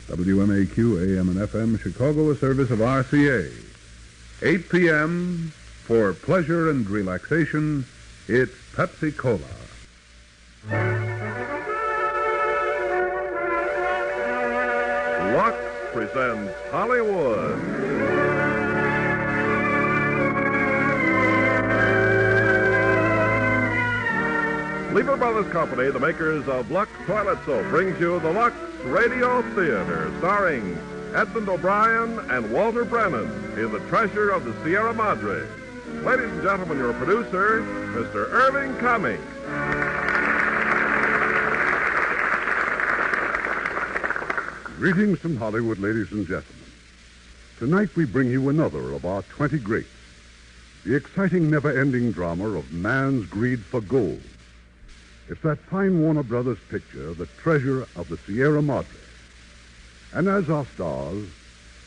WMAQ AM and FM, Chicago, a service of RCA. 8 p.m. for pleasure and relaxation, it's Pepsi Cola. Lux presents Hollywood. Lever Brothers Company, the makers of Lux Toilet Soap, brings you the Lux Radio Theatre, starring Edmond O'Brien and Walter Brennan in The Treasure of the Sierra Madre. Ladies and gentlemen, your producer, Mr. Irving Cummings. Greetings from Hollywood, ladies and gentlemen. Tonight we bring you another of our 20 greats, the exciting, never-ending drama of man's greed for gold. It's that fine Warner Brothers picture, The Treasure of the Sierra Madre. And as our stars,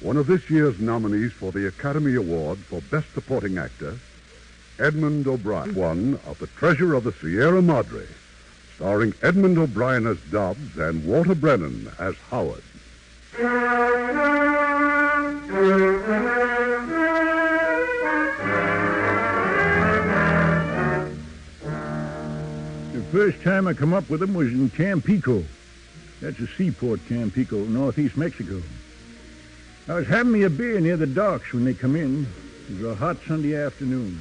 one of this year's nominees for the Academy Award for Best Supporting Actor, Edmond O'Brien, one of The Treasure of the Sierra Madre, starring Edmond O'Brien as Dobbs and Walter Brennan as Howard. The first time I come up with them was in Tampico. That's a seaport, Tampico, northeast Mexico. I was having me a beer near the docks when they come in. It was a hot Sunday afternoon.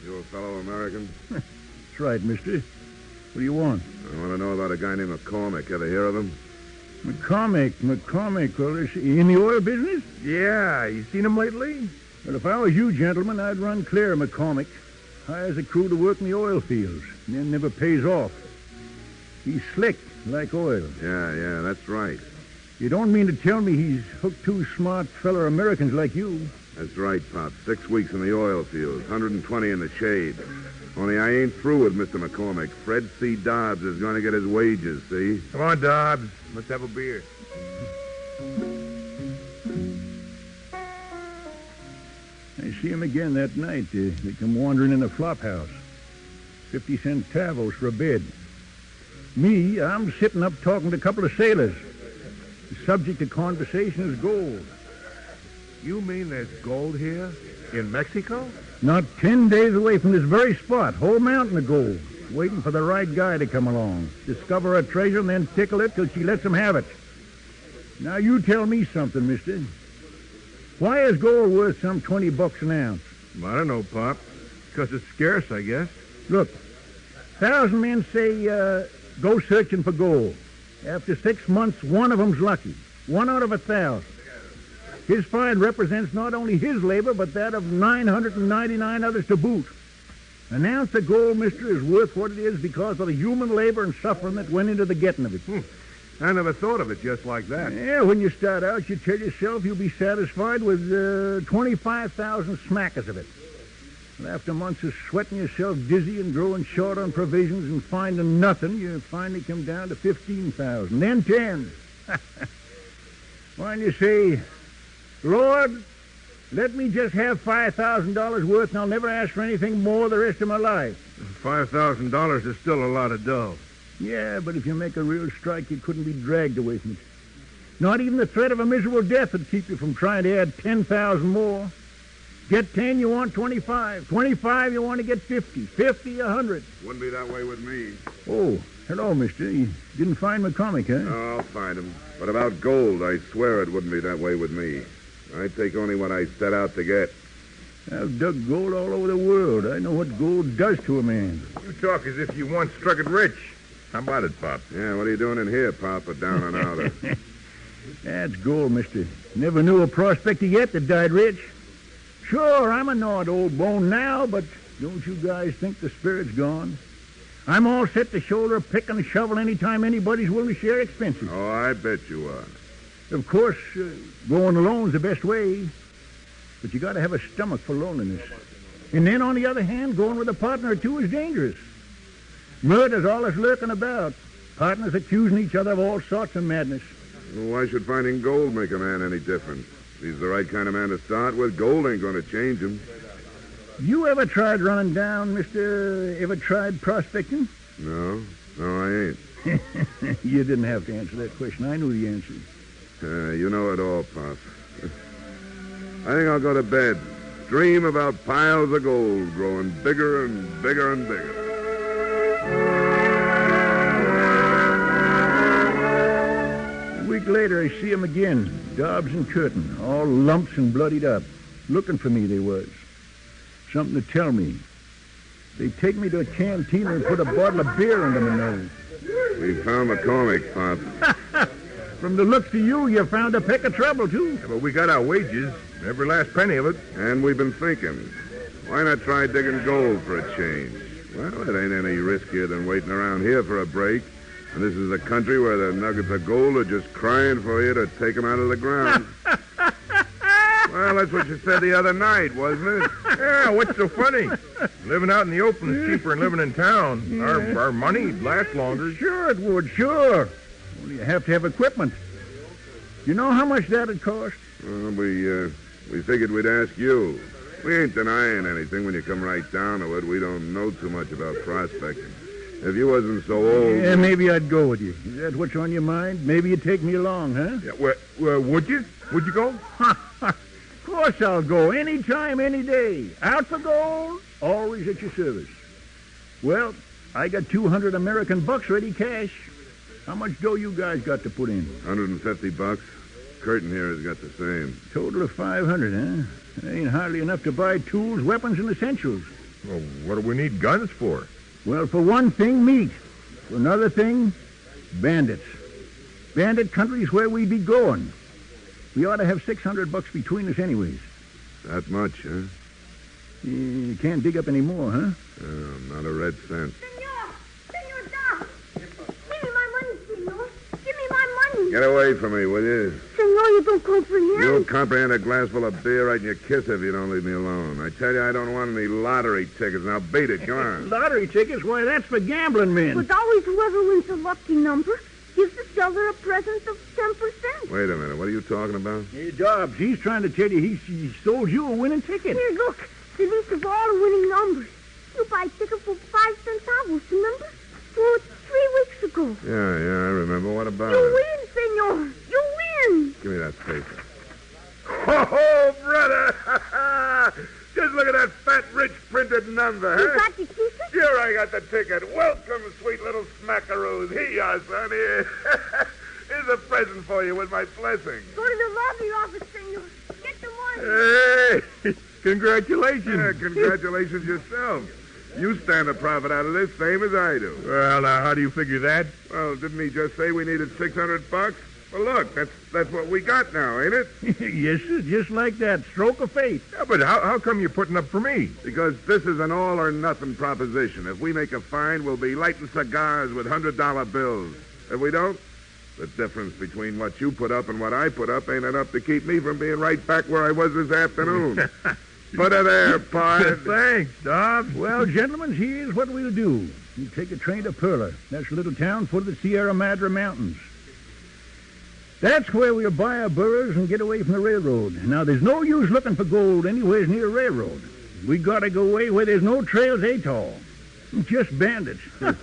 You a fellow American? That's right, mister. What do you want? I want to know about a guy named McCormick. Ever hear of him? McCormick. Well, is he in the oil business? Yeah, you seen him lately? Well, if I was you, gentlemen, I'd run clear of McCormick. Hires a crew to work in the oil fields, and then never pays off. He's slick, like oil. Yeah, that's right. You don't mean to tell me he's hooked two smart feller Americans like you? That's right, Pop. 6 weeks in the oil fields, 120 in the shade. Only I ain't through with Mr. McCormick. Fred C. Dobbs is going to get his wages, see? Come on, Dobbs. Let's have a beer. I see him again that night. They come wandering in the flop house. 50-cent tavos for a bed. Me, I'm sitting up talking to a couple of sailors. The subject of conversation is gold. You mean there's gold here? In Mexico? Not 10 days away from this very spot. Whole mountain of gold. Waiting for the right guy to come along. Discover a treasure and then tickle it till she lets him have it. Now you tell me something, mister. Why is gold worth some $20 an ounce? I don't know, Pop. Because it's scarce, I guess. Look, 1,000 men say, go searching for gold. After 6 months, one of them's lucky. 1 out of 1,000. His find represents not only his labor, but that of 999 others to boot. An ounce of gold, mister, is worth what it is because of the human labor and suffering that went into the getting of it. I never thought of it just like that. Yeah, when you start out, you tell yourself you'll be satisfied with 25,000 smackers of it. And after months of sweating yourself dizzy and growing short on provisions and finding nothing, you finally come down to 15,000, then 10. Why you say, Lord, let me just have $5,000 worth and I'll never ask for anything more the rest of my life. $5,000 is still a lot of dough. Yeah, but if you make a real strike, you couldn't be dragged away from it. Not even the threat of a miserable death would keep you from trying to add 10,000 more. Get 10, you want 25. 25, you want to get 50. 50, 100. Wouldn't be that way with me. Oh, hello, mister. You didn't find McCormick, huh? No, I'll find him. But about gold, I swear it wouldn't be that way with me. I take only what I set out to get. I've dug gold all over the world. I know what gold does to a man. You talk as if you once struck it rich. How about it, Pop? Yeah, what are you doing in here, Papa, down and outer? That's gold, mister. Never knew a prospector yet that died rich. Sure, I'm a gnawed old bone now, but don't you guys think the spirit's gone? I'm all set to shoulder a pick and a shovel anytime anybody's willing to share expenses. Oh, I bet you are. Of course, going alone's the best way, but you got to have a stomach for loneliness. And then, on the other hand, going with a partner or two is dangerous. Murder's all that's lurking about. Partners accusing each other of all sorts of madness. Well, why should finding gold make a man any different? If he's the right kind of man to start with, gold ain't going to change him. You ever tried running down, mister? Ever tried prospecting? No, I ain't. You didn't have to answer that question. I knew the answer. You know it all, Pop. I think I'll go to bed. Dream about piles of gold growing bigger and bigger and bigger. A week later, I see him again. Dobbs and Curtin, all lumps and bloodied up. Looking for me, they was. Something to tell me. They take me to a cantina and put a bottle of beer under my nose. We found McCormick, Pop. From the looks of you, you found a peck of trouble, too. Yeah, but we got our wages, every last penny of it. And we've been thinking, why not try digging gold for a change? Well, it ain't any riskier than waiting around here for a break. And this is a country where the nuggets of gold are just crying for you to take them out of the ground. Well, that's what you said the other night, wasn't it? Yeah, what's so funny? Living out in the open is cheaper than living in town. Yeah. Our money lasts longer. Sure it would, sure. Only you have to have equipment. You know how much that'd cost? Well, we figured we'd ask you. We ain't denying anything when you come right down to it. We don't know too much about prospecting. If you wasn't so old... Yeah, maybe I'd go with you. Is that what's on your mind? Maybe you'd take me along, huh? Yeah, would you? Would you go? Of course I'll go. Anytime, any day. Out for gold, always at your service. Well, I got 200 American bucks ready cash. How much dough you guys got to put in? $150. Curtin here has got the same. Total of 500, huh? That ain't hardly enough to buy tools, weapons, and essentials. Well, what do we need guns for? Well, for one thing, meat. For another thing, bandits. Bandit country's where we be going. We ought to have $600 between us anyways. That much, huh? You can't dig up any more, huh? Oh, not a red cent. Senor Dobbs. Give me my money, senor. Give me my money. Get away from me, will you? Senor, you don't comprehend. You'll comprehend a glass full of beer right in your kiss if you don't leave me alone. I tell you, I don't want any lottery tickets. Now beat it. Come on. Lottery tickets? Why, that's for gambling men. But always whoever wins a lucky number gives the seller a present of 10%. Wait a minute. What are you talking about? Hey, Dobbs, he's trying to tell you he sold you a winning ticket. Here, look. The list of all the winning numbers. You buy a ticket for 5 centavos, remember? Well, 3 weeks ago. Yeah, I remember. What about You it? win, senor. You win. Give me that paper. Oh, brother! Just look at that fat, rich printed number, You huh? got the ticket? Sure, I got the ticket. Welcome, sweet little smackaroos. Here you are, son. Here. Here's a present for you with my blessing. Go to the lottery office, senor. Get the money. Hey! Congratulations. Yeah, congratulations yourself. You stand a profit out of this, same as I do. Well, now, how do you figure that? Well, didn't he just say we needed $600? Well, look, that's what we got now, ain't it? Yes, sir, just like that. Stroke of fate. Yeah, but how come you're putting up for me? Because this is an all-or-nothing proposition. If we make a find, we'll be lighting cigars with $100 bills. If we don't, the difference between what you put up and what I put up ain't enough to keep me from being right back where I was this afternoon. Put her there, Pard. Thanks, Dobbs. Well, gentlemen, here's what we'll do. You take a train to Perla. That's a little town foot of the Sierra Madre Mountains. That's where we'll buy our burros and get away from the railroad. Now, there's no use looking for gold anywhere near a railroad. We gotta go away where there's no trails at all. Just bandits. Sounds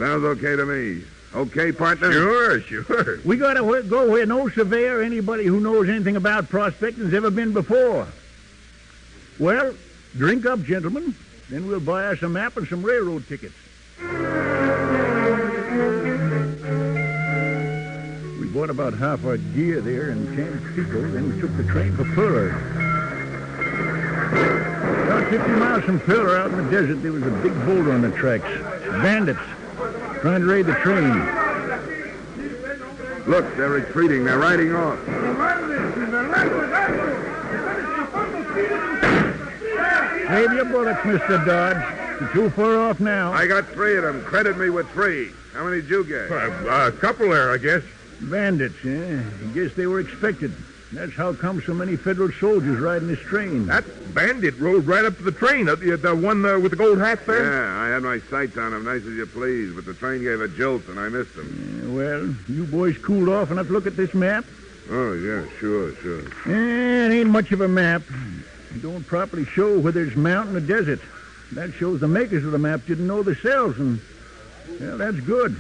okay to me. Okay, partner? Sure. We gotta go where no surveyor or anybody who knows anything about prospecting's ever been before. Well, drink up, gentlemen. Then we'll buy us a map and some railroad tickets. We bought about half our gear there in Tampico, then we took the train for Perla. About 50 miles from Perla, out in the desert, there was a big boulder on the tracks. Bandits trying to raid the train. Look, they're retreating. They're riding off. Save your bullets, Mr. Dodge. You're too far off now. I got 3 of them. Credit me with 3. How many did you get? A couple there, I guess. Bandits, eh? I guess they were expected. That's how come so many federal soldiers riding this train. That bandit rode right up to the train, the one with the gold hat there. Yeah, I had my sights on him, nice as you please, but the train gave a jolt and I missed him. Well, you boys cooled off enough to look at this map? Oh, yeah, sure. It ain't much of a map. It don't properly show whether it's mountain or desert. That shows the makers of the map didn't know themselves, and, well, that's good.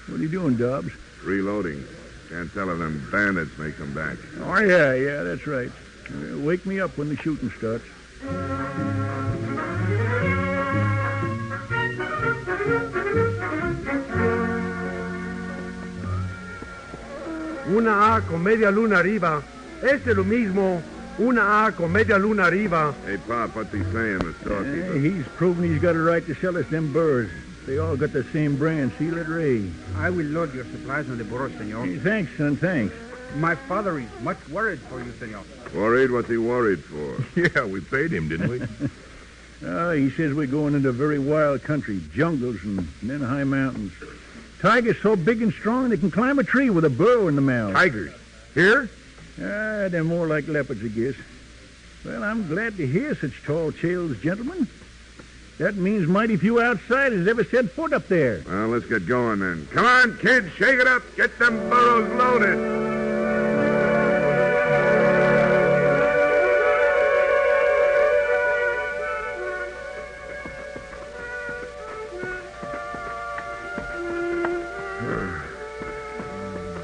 What are you doing, Dobbs? Reloading. Can't tell if them bandits may come back. Oh, yeah, that's right. Wake me up when the shooting starts. Una A con media luna arriba. Es lo mismo. Una A con media luna arriba. Hey, Pop, what's he saying, the storekeeper? He's proven he's got a right to sell us them burrs. They all got the same brand, see, letter A. I will load your supplies on the burro, senor. Hey, thanks, son, thanks. My father is much worried for you, senor. Worried? What's he worried for? Yeah, we paid him, didn't we? He says we're going into very wild country, jungles and then high mountains. Tigers so big and strong they can climb a tree with a burrow in the mouth. Tigers? Here? They're more like leopards, I guess. Well, I'm glad to hear such tall tales, gentlemen. That means mighty few outsiders ever set foot up there. Well, let's get going then. Come on, kids, shake it up. Get them burros loaded.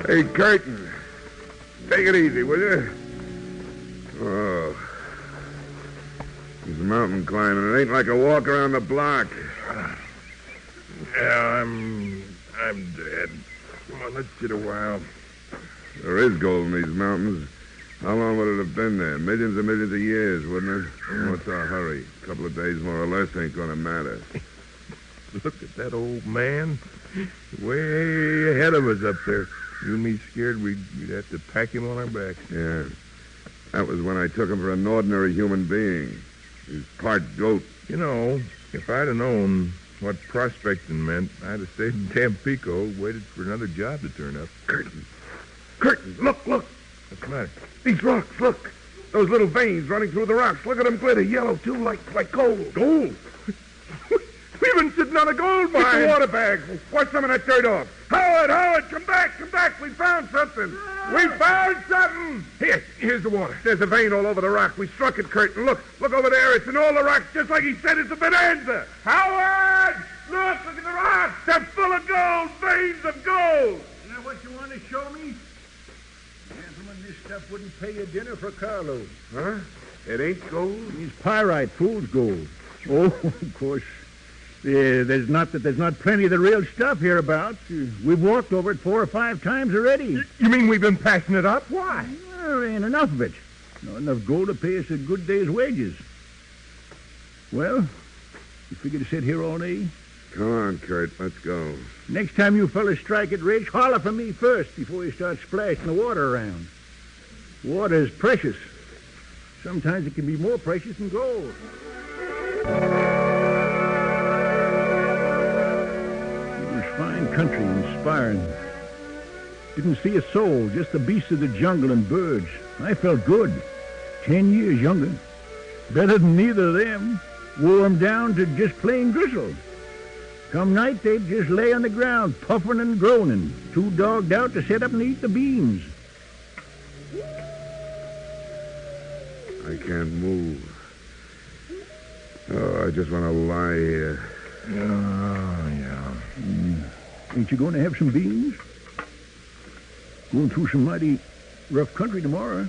Hey, Curtin, take it easy, will you? Oh, this mountain climbing, it ain't like a walk around the block. Yeah, I'm dead. Come on, let's sit a while. There is gold in these mountains. How long would it have been there? Millions and millions of years, wouldn't it? What's our hurry? A couple of days more or less ain't gonna matter. Look at that old man. Way ahead of us up there. You and me scared we'd have to pack him on our backs. Yeah. That was when I took him for an ordinary human being. He's part goat. You know, if I'd have known what prospecting meant, I'd have stayed in Tampico, waited for another job to turn up. Curtin, look. What's the matter? These rocks, look. Those little veins running through the rocks. Look at them glitter, yellow, too, like gold. Gold? We've been sitting on a gold mine. Get the water bag. Wash some of that dirt off. Howard, come back. We found something. Here's the water. There's a vein all over the rock. We struck it, Curtin. Look over there. It's in all the rocks, just like he said. It's a bonanza. Howard! Look at the rocks. They're full of gold. Veins of gold. Is that what you want to show me? Gentlemen, this stuff wouldn't pay a dinner for Carlo. Huh? It ain't gold? It's pyrite, fool's gold. Oh, of course. There's not plenty of the real stuff hereabouts. We've walked over it 4 or 5 times already. You mean we've been passing it up? Why? Well, there ain't enough of it. Not enough gold to pay us a good day's wages. Well, you figure to sit here all day? Come on, Kurt. Let's go. Next time you fellas strike it rich, holler for me first before you start splashing the water around. Water is precious. Sometimes it can be more precious than gold. Fine country, inspiring. Didn't see a soul, just the beasts of the jungle and birds. I felt good. 10 years younger. Better than neither of them. Wore 'em down to just plain gristle. Come night, they'd just lay on the ground, puffing and groaning, too dogged out to sit up and eat the beans. I can't move. Oh, I just want to lie here. Oh, yeah. Ain't you going to have some beans? Going through some mighty rough country tomorrow.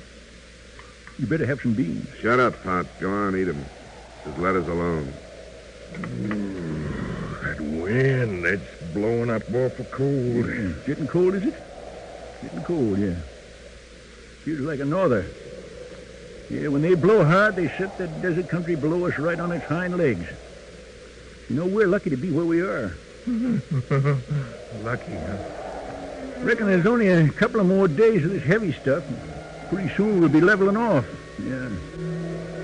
You better have some beans. Shut up, Pop. Go on, eat 'em. Just let us alone. That wind, that's blowing up awful cold. Yeah. Getting cold, is it? Getting cold, yeah. Feels like a norther. Yeah, when they blow hard, they set that desert country below us right on its hind legs. You know, we're lucky to be where we are. Lucky, huh? Reckon there's only a couple of more days of this heavy stuff. Pretty soon we'll be leveling off. Yeah.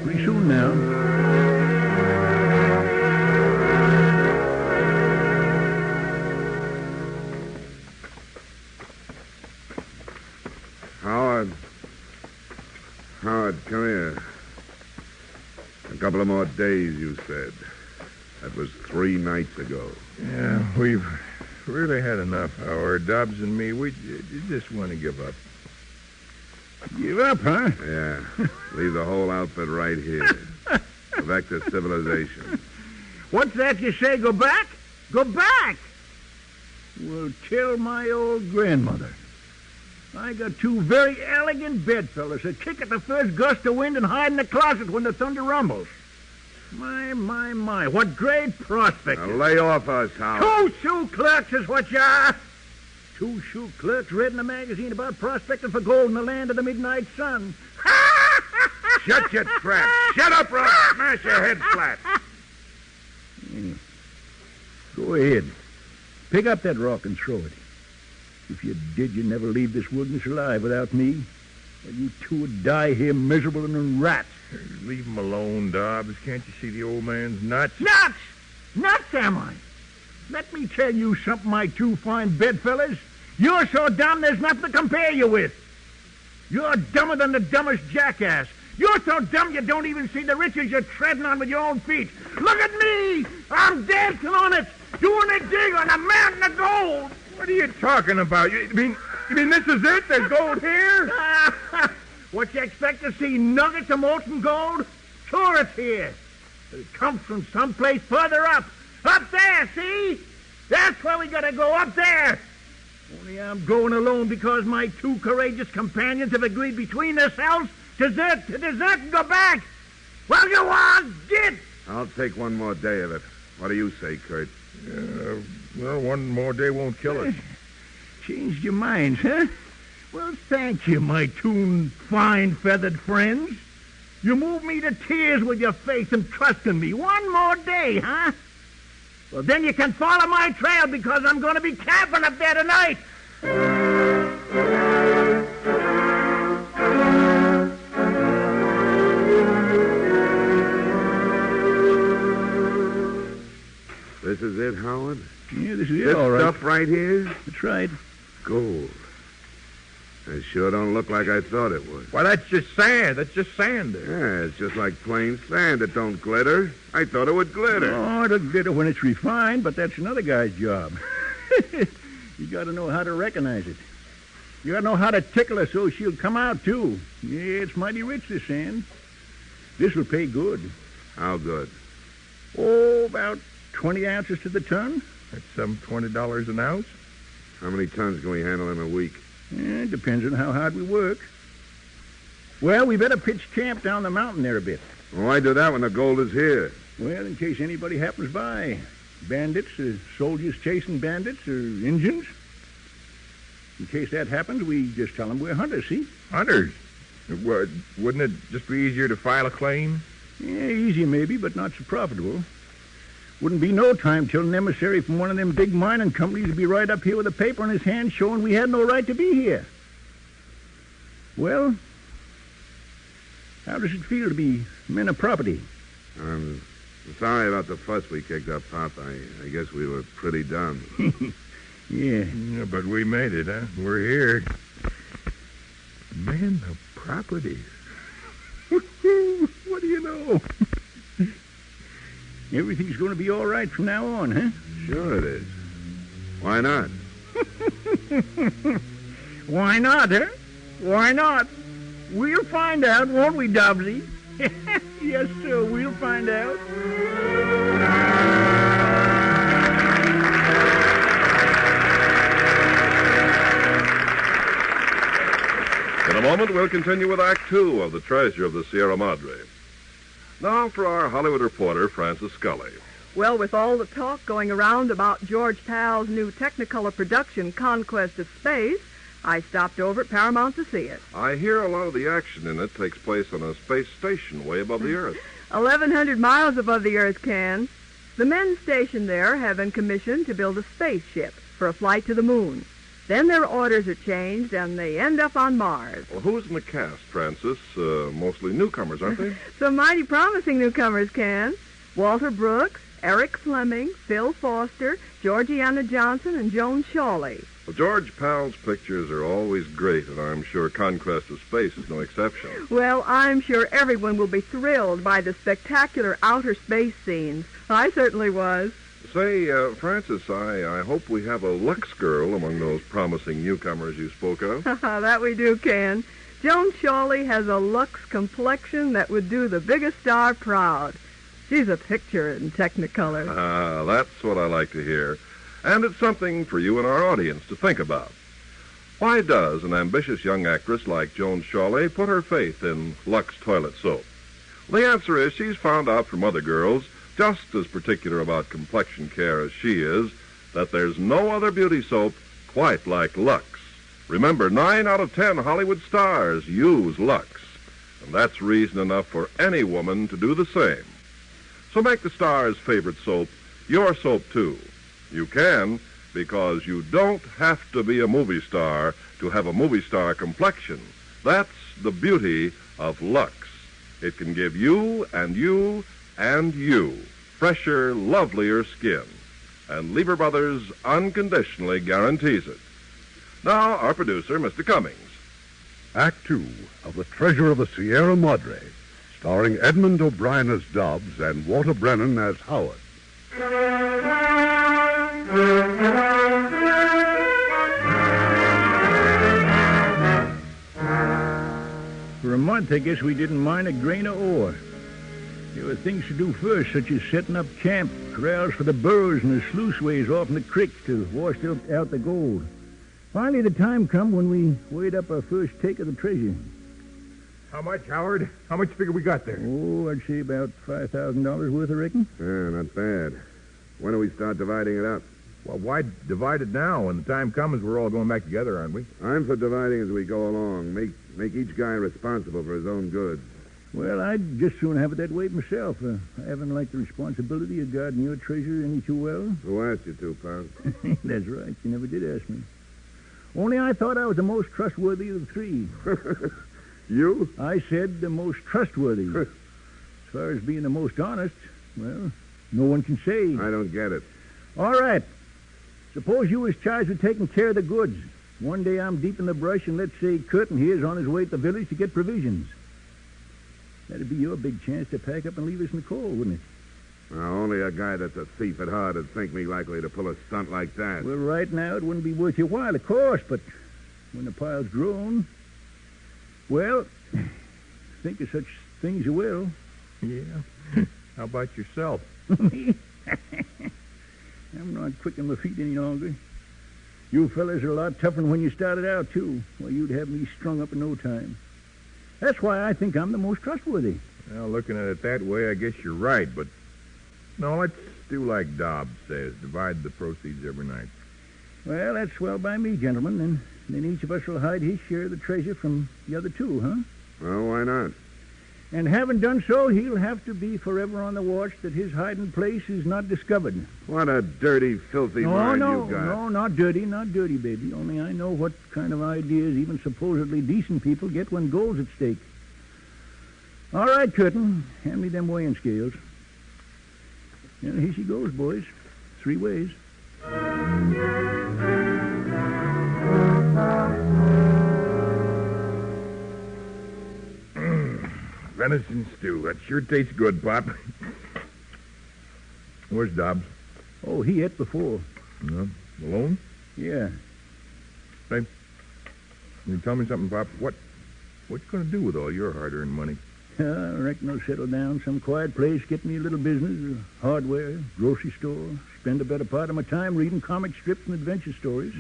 Pretty soon now. Howard, come here. A couple of more days, you said. That was 3 nights ago. Yeah, we've really had enough, Howard. Dobbs and me, we just want to give up. Give up, huh? Yeah. Leave the whole outfit right here. Go back to civilization. What's that you say? Go back? Go back! Well, tell my old grandmother. I got two very elegant bedfellows that kick at the first gust of wind and hide in the closet when the thunder rumbles. My, what great prospect. Now lay off us, Howard. 2 shoe clerks is what you are. 2 shoe clerks read in a magazine about prospecting for gold in the land of the midnight sun. Shut your trap. Shut up, or I'll smash your head flat. Go ahead. Pick up that rock and throw it. If you did, you'd never leave this wilderness alive without me. Or you two would die here miserable and rats. Leave him alone, Dobbs. Can't you see the old man's nuts? Nuts! Nuts, am I? Let me tell you something, my two fine bedfellas. You're so dumb there's nothing to compare you with. You're dumber than the dumbest jackass. You're so dumb you don't even see the riches you're treading on with your own feet. Look at me! I'm dancing on it, doing a dig on a mountain of gold. What are you talking about? You mean this is it? There's gold here? What, you expect to see nuggets of molten gold? Sure it's here. But it comes from someplace further up. Up there, see? That's where we gotta go, up there. Only I'm going alone because my two courageous companions have agreed between themselves to desert and go back. Well, go on, get! I'll take one more day of it. What do you say, Kurt? Well, one more day won't kill us. Changed your minds, huh? Well, thank you, my two fine feathered friends. You moved me to tears with your faith and trust in me. One more day, huh? Well, then you can follow my trail because I'm going to be camping up there tonight. This is it, Howard? Yeah, this is it, this all right. Stuff right here? That's right. Gold. It sure don't look like I thought it would. Why, that's just sand. That's just sand there. Yeah, it's just like plain sand. It don't glitter. I thought it would glitter. Oh, it'll glitter when it's refined, but that's another guy's job. You got to know how to recognize it. You got to know how to tickle her so she'll come out, too. Yeah, it's mighty rich, this sand. This will pay good. How good? Oh, about 20 ounces to the ton. That's some $20 an ounce. How many tons can we handle in a week? Yeah, it depends on how hard we work. Well, we better pitch camp down the mountain there a bit. Why do that when the gold is here? Well, in case anybody happens by. Bandits, soldiers chasing bandits, or Injuns. In case that happens, we just tell them we're hunters, see? Hunters? Wouldn't it just be easier to file a claim? Yeah, easy maybe, but not so profitable. Wouldn't be no time till an emissary from one of them big mining companies would be right up here with a paper in his hand showing we had no right to be here. Well, how does it feel to be men of property? I'm sorry about the fuss we kicked up, Pop. I guess we were pretty dumb. Yeah, but we made it, huh? We're here. Men of property. What do you know? Everything's going to be all right from now on, huh? Sure it is. Why not? Why not, huh? Why not? We'll find out, won't we, Dobbsy? Yes, sir, we'll find out. In a moment, we'll continue with Act Two of The Treasure of the Sierra Madre. Now for our Hollywood reporter, Francis Scully. Well, with all the talk going around about George Pal's new Technicolor production, Conquest of Space, I stopped over at Paramount to see it. I hear a lot of the action in it takes place on a space station way above the Earth. 1,100 miles above the Earth, Ken. The men stationed there have been commissioned to build a spaceship for a flight to the moon. Then their orders are changed, and they end up on Mars. Well, who's in the cast, Francis? Mostly newcomers, aren't they? Some mighty promising newcomers, Ken. Walter Brooks, Eric Fleming, Phil Foster, Georgiana Johnson, and Joan Shawley. Well, George Pal's pictures are always great, and I'm sure Conquest of Space is no exception. Well, I'm sure everyone will be thrilled by the spectacular outer space scenes. I certainly was. Say, Francis, I hope we have a Lux girl among those promising newcomers you spoke of. That we do, Ken. Joan Shawley has a Lux complexion that would do the biggest star proud. She's a picture in Technicolor. That's what I like to hear. And it's something for you and our audience to think about. Why does an ambitious young actress like Joan Shawley put her faith in Lux toilet soap? The answer is she's found out from other girls, just as particular about complexion care as she is, that there's no other beauty soap quite like Lux. Remember, 9 out of 10 Hollywood stars use Lux, and that's reason enough for any woman to do the same. So make the star's favorite soap your soap, too. You can, because you don't have to be a movie star to have a movie star complexion. That's the beauty of Lux. It can give you and you and you fresher, lovelier skin. And Lever Brothers unconditionally guarantees it. Now, our producer, Mr. Cummings. Act 2 of The Treasure of the Sierra Madre, starring Edmond O'Brien as Dobbs and Walter Brennan as Howard. For a month, I guess we didn't mine a grain of ore. There were things to do first, such as setting up camp, corrals for the burros and the sluiceways off in the creek to wash out the gold. Finally, the time come when we weighed up our first take of the treasure. How much, Howard? How much figure we got there? Oh, I'd say about $5,000 worth, I reckon. Yeah, not bad. When do we start dividing it up? Well, why divide it now? When the time comes, we're all going back together, aren't we? I'm for dividing as we go along. Make each guy responsible for his own goods. Well, I'd just soon have it that way myself. I haven't liked the responsibility of guarding your treasure any too well. Who asked you to, pal? That's right. You never did ask me. Only I thought I was the most trustworthy of the three. You? I said the most trustworthy. As far as being the most honest, well, no one can say. I don't get it. All right. Suppose you was charged with taking care of the goods. One day I'm deep in the brush, and let's say Curtin here's on his way to the village to get provisions. That'd be your big chance to pack up and leave us in the cold, wouldn't it? Now, only a guy that's a thief at heart would think me likely to pull a stunt like that. Well, right now it wouldn't be worth your while, of course, but when the pile's grown, well, think of such things you will. Yeah. How about yourself? Me? I'm not quick on my feet any longer. You fellas are a lot tougher than when you started out, too. Well, you'd have me strung up in no time. That's why I think I'm the most trustworthy. Well, looking at it that way, I guess you're right, but no, let's do like Dobbs says, divide the proceeds every night. Well, that's well by me, gentlemen. And then each of us will hide his share of the treasure from the other two, huh? Well, why not? And having done so, he'll have to be forever on the watch that his hiding place is not discovered. What a dirty, filthy mind you got. No, not dirty, baby. Only I know what kind of ideas even supposedly decent people get when gold's at stake. All right, Curtin, hand me them weighing scales. Yeah, here she goes, boys. 3 ways. Venison stew. That sure tastes good, Pop. Where's Dobbs? Oh, he ate before. No? Alone? Yeah. Hey, can you tell me something, Pop? What you going to do with all your hard-earned money? I reckon I'll settle down some quiet place, get me a little business, hardware, grocery store, spend a better part of my time reading comic strips and adventure stories.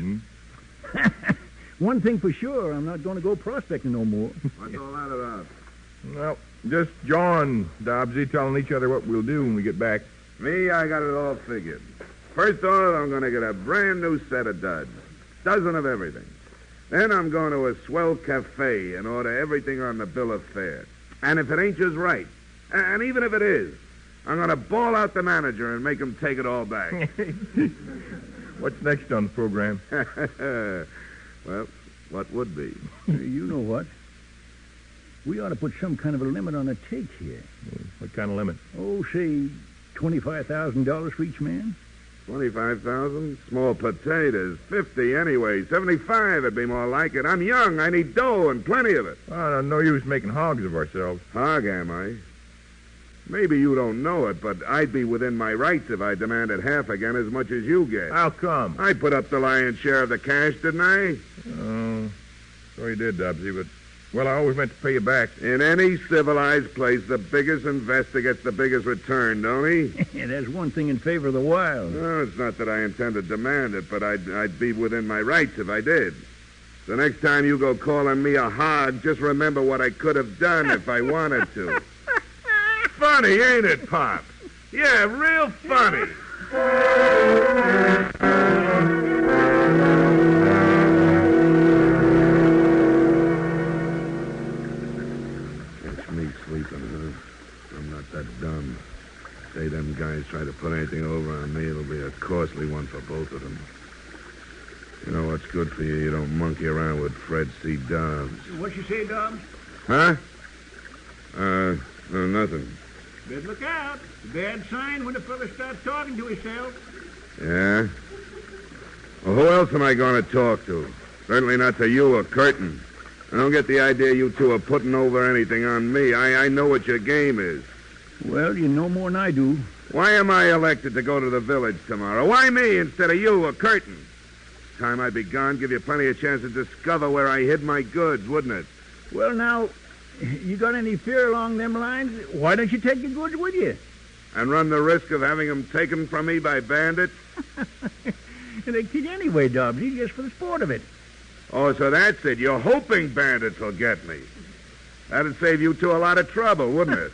One thing for sure, I'm not going to go prospecting no more. What's all that about? Well, just John, Dobbsy, telling each other what we'll do when we get back. Me, I got it all figured. First off, I'm going to get a brand new set of duds. Dozen of everything. Then I'm going to a swell cafe and order everything on the bill of fare. And if it ain't just right, and even if it is, I'm going to bawl out the manager and make him take it all back. What's next on the program? Well, what would be? You know what? We ought to put some kind of a limit on the take here. What kind of limit? Oh, say $25,000 for each man. 25,000? Small potatoes. 50 anyway. 75 would be more like it. I'm young. I need dough and plenty of it. Oh, no use making hogs of ourselves. Hog, am I? Maybe you don't know it, but I'd be within my rights if I demanded half again as much as you get. How come? I put up the lion's share of the cash, didn't I? Oh, so you did, Dobbsy, but Well, I always meant to pay you back. In any civilized place, the biggest investor gets the biggest return, don't he? Yeah, that's one thing in favor of the wild. No, it's not that I intend to demand it, but I'd be within my rights if I did. The next time you go calling me a hog, just remember what I could have done if I wanted to. Funny, ain't it, Pop? Yeah, real funny. That's me sleeping, huh? I'm not that dumb. Say them guys try to put anything over on me, it'll be a costly one for both of them. You know what's good for you? You don't monkey around with Fred C. Dobbs. What you say, Dobbs? Huh? No, nothing. Better look out. It's a bad sign when a fella starts talking to himself. Yeah? Well, who else am I going to talk to? Certainly not to you or Curtin. I don't get the idea you two are putting over anything on me. I know what your game is. Well, you know more than I do. Why am I elected to go to the village tomorrow? Why me instead of you or Curtin? Time I'd be gone, give you plenty of chance to discover where I hid my goods, wouldn't it? Well, now, you got any fear along them lines? Why don't you take your goods with you? And run the risk of having them taken from me by bandits? They kid you anyway, Dobbs. Just for the sport of it. Oh, so that's it. You're hoping bandits will get me. That'd save you two a lot of trouble, wouldn't it?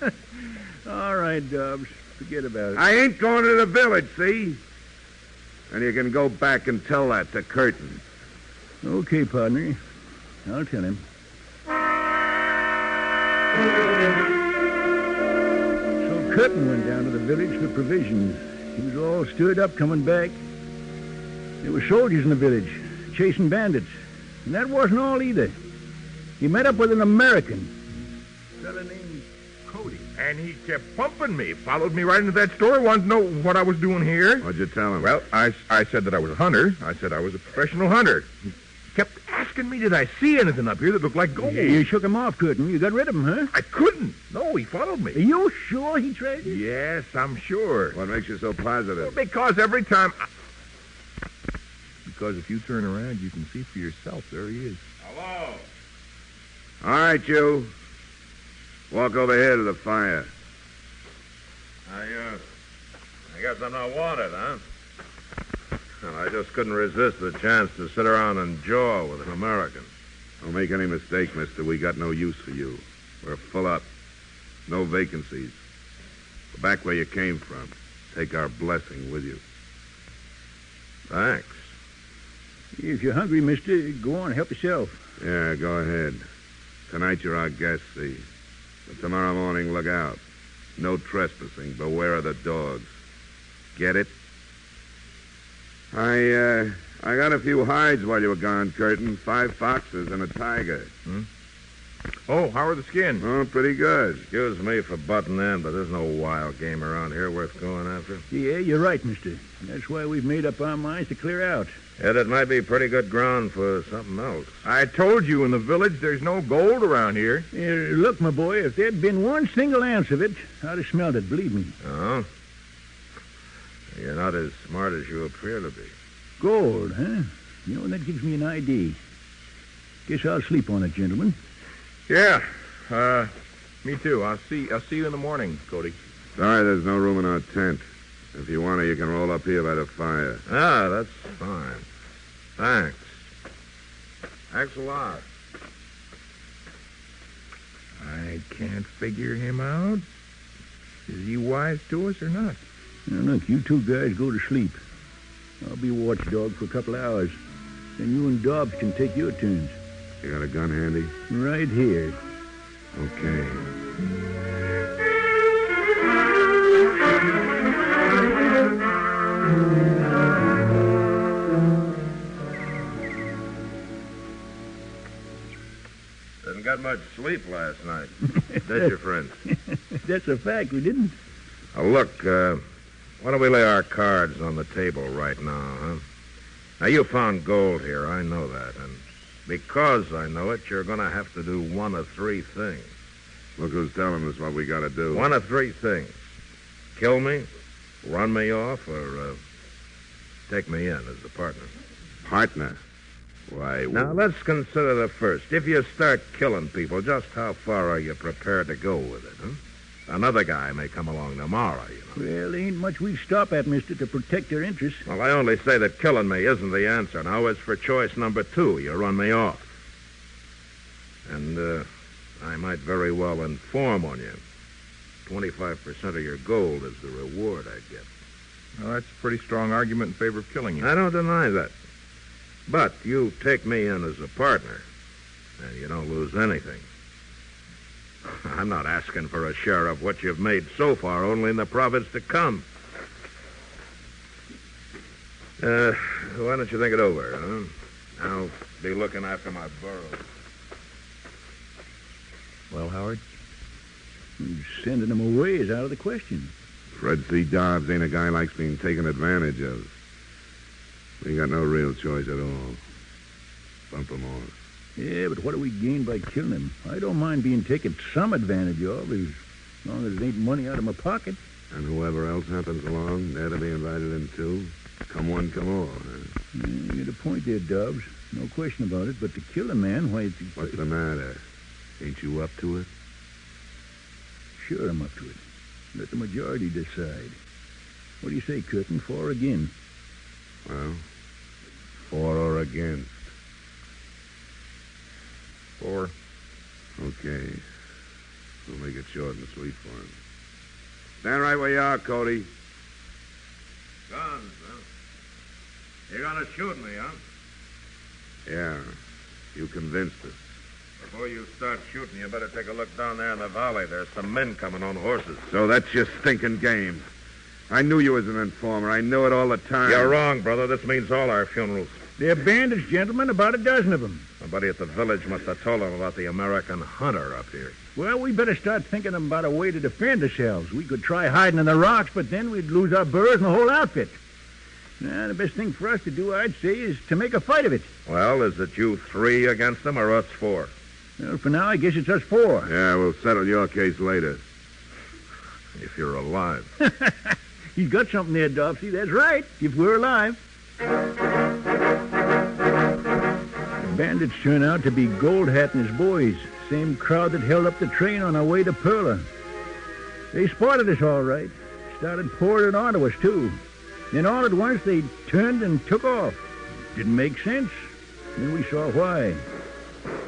All right, Dobbs. Forget about it. I ain't going to the village, see? And you can go back and tell that to Curtin. Okay, partner. I'll tell him. So Curtin went down to the village for provisions. He was all stirred up coming back. There were soldiers in the village, chasing bandits. And that wasn't all either. He met up with an American, a fella named Cody. And he kept pumping me, followed me right into that store, wanted to know what I was doing here. What'd you tell him? Well, I said that I was a hunter. I said I was a professional hunter. He kept asking me, did I see anything up here that looked like gold? You shook him off, Curtin. You got rid of him, huh? I couldn't. No, he followed me. Are you sure he traded? Yes, I'm sure. What makes you so positive? Well, because every time... Because if you turn around, you can see for yourself. There he is. Hello. All right, you. Walk over here to the fire. I guess I'm not wanted, huh? Well, I just couldn't resist the chance to sit around and jaw with an American. Don't make any mistake, mister. We got no use for you. We're full up. No vacancies. Go back where you came from. Take our blessing with you. Thanks. If you're hungry, mister, go on, help yourself. Yeah, go ahead. Tonight you're our guest, see? But tomorrow morning, look out. No trespassing. Beware of the dogs. Get it? I got a few hides while you were gone, Curtin. 5 foxes and a tiger. Oh, how are the skins? Oh, pretty good. Excuse me for butting in, but there's no wild game around here worth going after. Yeah, you're right, mister. That's why we've made up our minds to clear out. Yet it might be pretty good ground for something else. I told you in the village there's no gold around here. Look, my boy, if there'd been one single ounce of it, I'd have smelled it, believe me. Oh? You're not as smart as you appear to be. Gold, huh? You know, that gives me an idea. Guess I'll sleep on it, gentlemen. Yeah, me too. I'll see you in the morning, Cody. Sorry there's no room in our tent. If you want to, you can roll up here by the fire. Ah, that's fine. Thanks. Thanks a lot. I can't figure him out. Is he wise to us or not? Now, look, you two guys go to sleep. I'll be watchdog for a couple hours. Then you and Dobbs can take your turns. You got a gun handy? Right here. Okay. Didn't get much sleep last night. Did you, friend? That's a fact, we didn't. Now, look, why don't we lay our cards on the table right now, huh? Now, you found gold here, I know that, and because I know it, you're going to have to do one of 3 things. Look who's telling us what we got to do. One of 3 things. Kill me, run me off, or take me in as a partner. Partner? Why? Now, let's consider the first. If you start killing people, just how far are you prepared to go with it, huh? Another guy may come along tomorrow, you know. Well, ain't much we stop at, mister, to protect their interests. Well, I only say that killing me isn't the answer. Now, as for choice number 2, you run me off. And, I might very well inform on you. 25% of your gold is the reward I get. Well, that's a pretty strong argument in favor of killing you. I don't deny that. But you take me in as a partner, and you don't lose anything. I'm not asking for a share of what you've made so far, only in the profits to come. Why don't you think it over, huh? I'll be looking after my burros. Well, Howard? Sending them away is out of the question. Fred C. Dobbs ain't a guy likes being taken advantage of. We got no real choice at all. Bump him off. Yeah, but what do we gain by killing him? I don't mind being taken some advantage of, as long as it ain't money out of my pocket. And whoever else happens along, they're to be invited in, too. Come one, come all. Huh? Yeah, you got a point there, Dobbs. No question about it. But to kill a man, why... What's the matter? Ain't you up to it? Sure I'm up to it. Let the majority decide. What do you say, Curtin? For or again? Well, for or against? For. Okay. We'll make it short and sweet for him. Stand right where you are, Cody. Guns, huh? You're gonna shoot me, huh? Yeah. You convinced us. Before you start shooting, you better take a look down there in the valley. There's some men coming on horses. So that's your stinking game. I knew you was an informer. I knew it all the time. You're wrong, brother. This means all our funerals. They're bandits, gentlemen, about a dozen of them. Somebody at the village must have told them about the American hunter up here. Well, we better start thinking about a way to defend ourselves. We could try hiding in the rocks, but then we'd lose our burros and the whole outfit. Now, the best thing for us to do, I'd say, is to make a fight of it. Well, is it you 3 against them or us 4? Well, for now, I guess it's us 4. Yeah, we'll settle your case later. If you're alive. He's got something there, Dobbsy. That's right, if we're alive. The bandits turn out to be Gold Hat and his boys. Same crowd that held up the train on our way to Perla. They spotted us all right. Started pouring it onto us, too. Then all at once, they turned and took off. Didn't make sense. Then we saw why.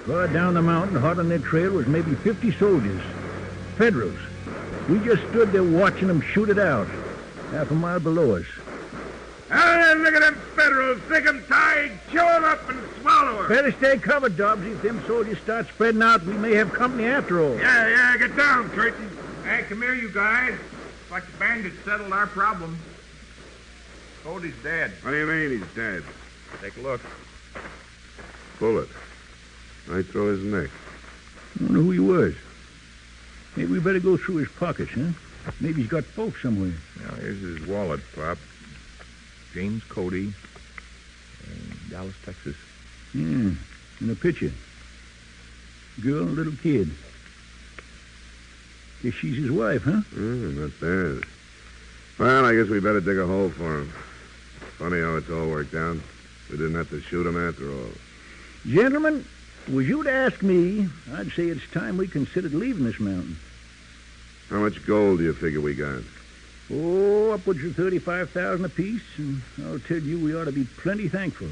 Far down the mountain, hot on their trail, was maybe 50 soldiers. Federals. We just stood there watching them shoot it out. Half a mile below us. Hey, look at them Federals. Sick 'em tied. Chew 'em up and swallow 'em. Better stay covered, Dobbs. If them soldiers start spreading out, we may have company after all. Yeah, get down, Curtin. Hey, come here, you guys. It's like the bandits settled our problem. Cody's dead. What do you mean he's dead? Take a look. Bullet. Right through his neck. I wonder who he was. Maybe we better go through his pockets, huh? Maybe he's got folks somewhere. Now, here's his wallet, Pop. James Cody, Dallas, Texas. Yeah, in a picture. Girl and a little kid. Guess she's his wife, huh? Not bad. Well, I guess we better dig a hole for him. Funny how it's all worked out. We didn't have to shoot him after all. Gentlemen, was you to ask me, I'd say it's time we considered leaving this mountain. How much gold do you figure we got? Oh, upwards of 35,000 apiece, and I'll tell you we ought to be plenty thankful.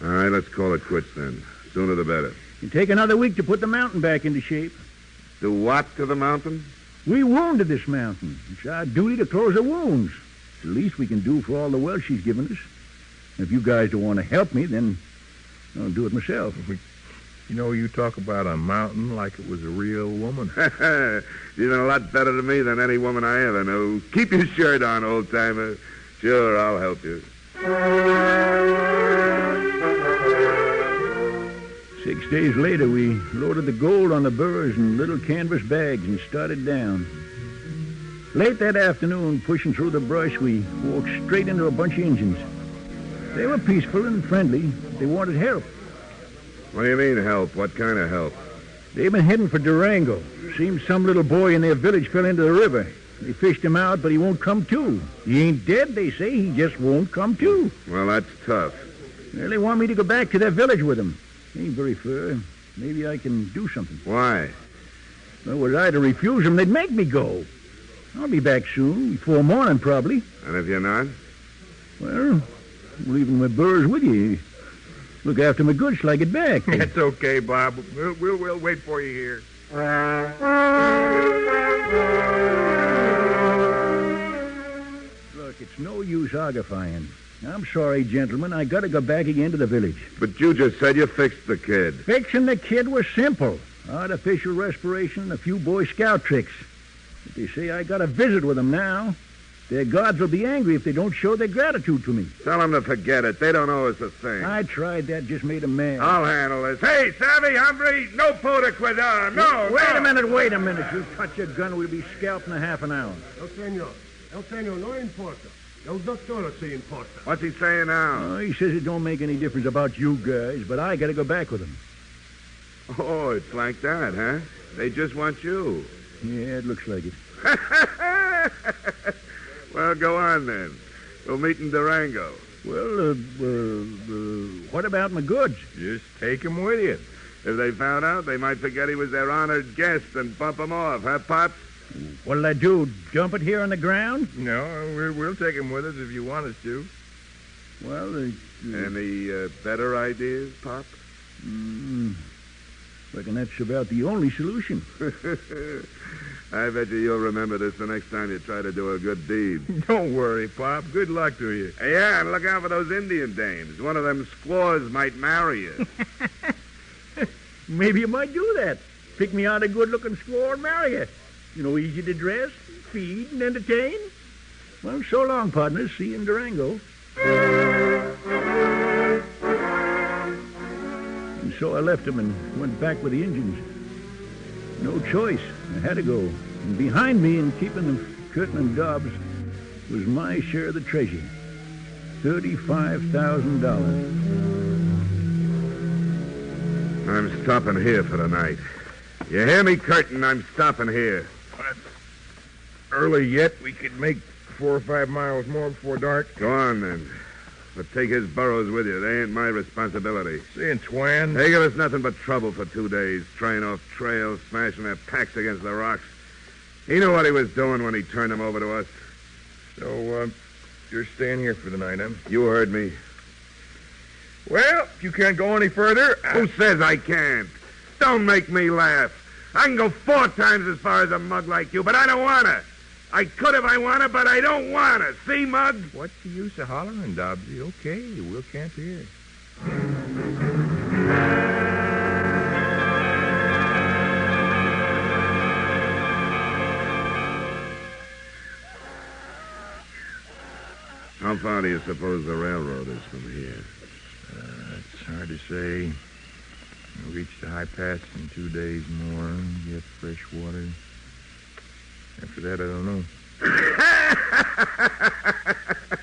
All right, let's call it quits then. Sooner the better. It'll take another week to put the mountain back into shape. Do what to the mountain? We wounded this mountain. It's our duty to close her wounds. It's the least we can do for all the wealth she's given us. If you guys don't want to help me, then I'll do it myself. You know, you talk about a mountain like it was a real woman. You've been a lot better to me than any woman I ever knew. Keep your shirt on, old-timer. Sure, I'll help you. 6 days later, we loaded the gold on the burros in little canvas bags and started down. Late that afternoon, pushing through the brush, we walked straight into a bunch of Indians. They were peaceful and friendly. They wanted help. What do you mean, help? What kind of help? They've been heading for Durango. Seems some little boy in their village fell into the river. They fished him out, but he won't come to. He ain't dead, they say. He just won't come to. Well, that's tough. Well, they want me to go back to their village with them. Ain't very far. Maybe I can do something. Why? Well, were I to refuse them, they'd make me go. I'll be back soon, before morning, probably. And if you're not? Well, I'm leaving my burrs with you. Look after my goods till I get back. That's okay, Bob. We'll wait for you here. Look, it's no use argufying. I'm sorry, gentlemen. I gotta go back again to the village. But you just said you fixed the kid. Fixing the kid was simple. Artificial respiration and a few Boy Scout tricks. But they say I got a visit with them now. Their gods will be angry if they don't show their gratitude to me. Tell them to forget it. They don't owe us a thing. I tried that, just made them mad. I'll handle this. Hey, Savvy, hombre, no puta cuidado. No, Wait a minute. You touch your gun, we'll be scalped in a half an hour. El señor, no importa. El doctor se importa. What's he saying now? Oh, he says it don't make any difference about you guys, but I gotta go back with him. Oh, it's like that, huh? They just want you. Yeah, it looks like it. Well, go on then. We'll meet in Durango. Well, what about my goods? Just take him with you. If they found out, they might forget he was their honored guest and bump him off, huh, Pops? What'll I do, dump it here on the ground? No, we'll take him with us if you want us to. Well, Any better ideas, Pop? Reckon that's about the only solution. I bet you'll remember this the next time you try to do a good deed. Don't worry, Pop. Good luck to you. Yeah, and look out for those Indian dames. One of them squaws might marry you. Maybe you might do that. Pick me out a good-looking squaw and marry her. You know, easy to dress, feed, and entertain. Well, so long, partners. See you in Durango. And so I left him and went back with the Indians. No choice. I had to go. And behind me and keeping them Curtin and Dobbs was my share of the treasure. $35,000. I'm stopping here for the night. You hear me, Curtin? I'm stopping here. That's early yet. We could make 4 or 5 miles more before dark. Go on, then. But take his burros with you. They ain't my responsibility. Seeing Twan. They give us nothing but trouble for 2 days, trying off trails, smashing their packs against the rocks. He knew what he was doing when he turned them over to us. So, you're staying here for the night, huh? You heard me. Well, if you can't go any further... Who says I can't? Don't make me laugh. I can go 4 times as far as a mug like you, but I don't want to. I could if I wanted, but I don't want to. See, Mug? What's the use of hollering, Dobbsy? Okay, we'll camp here. How far do you suppose the railroad is from here? It's hard to say. We'll reach the high pass in 2 days more, get fresh water. After that, I don't know.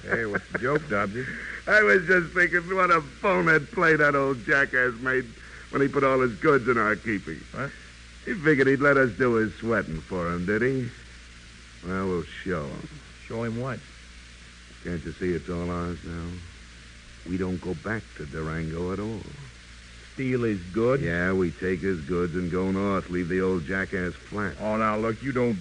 Hey, what's the joke, Dobbsy? I was just thinking what a bonehead play that old jackass made when he put all his goods in our keeping. What? He figured he'd let us do his sweating for him, did he? Well, we'll show him. Show him what? Can't you see it's all ours now? We don't go back to Durango at all. Steal his goods? Yeah, we take his goods and go north, leave the old jackass flat. Oh, now, look, you don't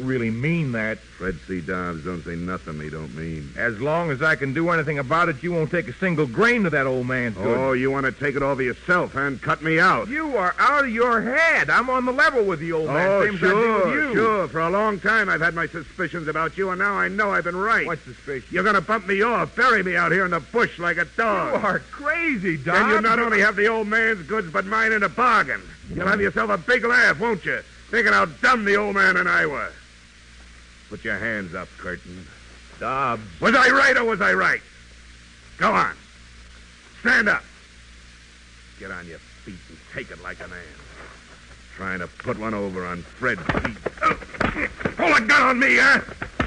really mean that. Fred C. Dobbs don't say nothing he don't mean. As long as I can do anything about it, you won't take a single grain of that old man's goods. Oh, you want to take it over yourself and cut me out? You are out of your head. I'm on the level with the old man. Same as I do with you. Sure. For a long time, I've had my suspicions about you, and now I know I've been right. What suspicion? You're going to bump me off, bury me out here in the bush like a dog. You are crazy, Dobbs. Then you not only have the old man's goods, but mine in a bargain. You'll have yourself a big laugh, won't you? Thinking how dumb the old man and I were. Put your hands up, Curtin. Dobbs. Was I right or was I right? Go on. Stand up. Get on your feet and take it like a man. Trying to put one over on Fred's feet. Pull a gun on me, huh?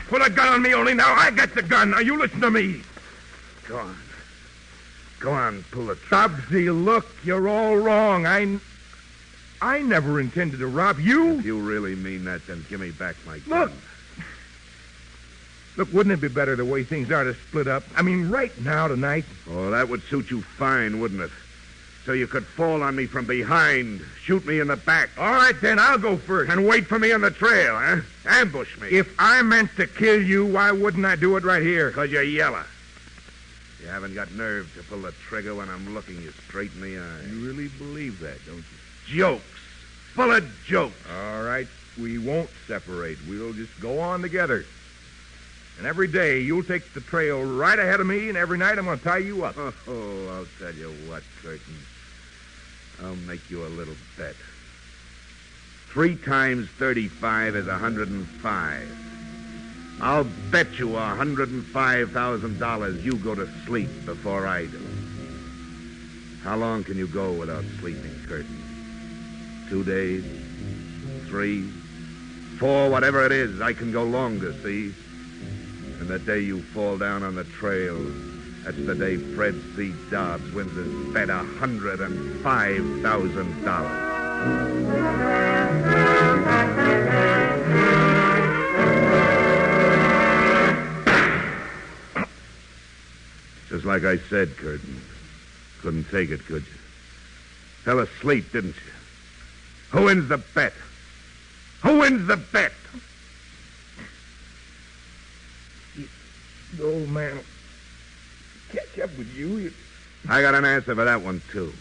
Pull a gun on me, only now I got the gun. Now you listen to me. Go on. Go on, pull the trigger. Dobbsy, look, you're all wrong. I never intended to rob you. If you really mean that, then give me back my gun. Look. Look, wouldn't it be better the way things are to split up? I mean, right now, tonight. Oh, that would suit you fine, wouldn't it? So you could fall on me from behind, shoot me in the back. All right, then, I'll go first. And wait for me on the trail, huh? Ambush me. If I meant to kill you, why wouldn't I do it right here? Because you're yellow. You haven't got nerve to pull the trigger when I'm looking you straight in the eye. You really believe that, don't you? Jokes. Full of jokes. All right, we won't separate. We'll just go on together. And every day you'll take the trail right ahead of me, and every night I'm going to tie you up. Oh, I'll tell you what, Curtin. I'll make you a little bet. 3 times 35 is 105. I'll bet you $105,000 you go to sleep before I do. How long can you go without sleeping, Curtin? 2 days? 3? 4? Whatever it is, I can go longer, see? And the day you fall down on the trail, that's the day Fred C. Dobbs wins his bet $105,000. Just like I said, Curtin. Couldn't take it, could you? Fell asleep, didn't you? Who wins the bet? Who wins the bet? The old man will catch up with you. I got an answer for that one, too.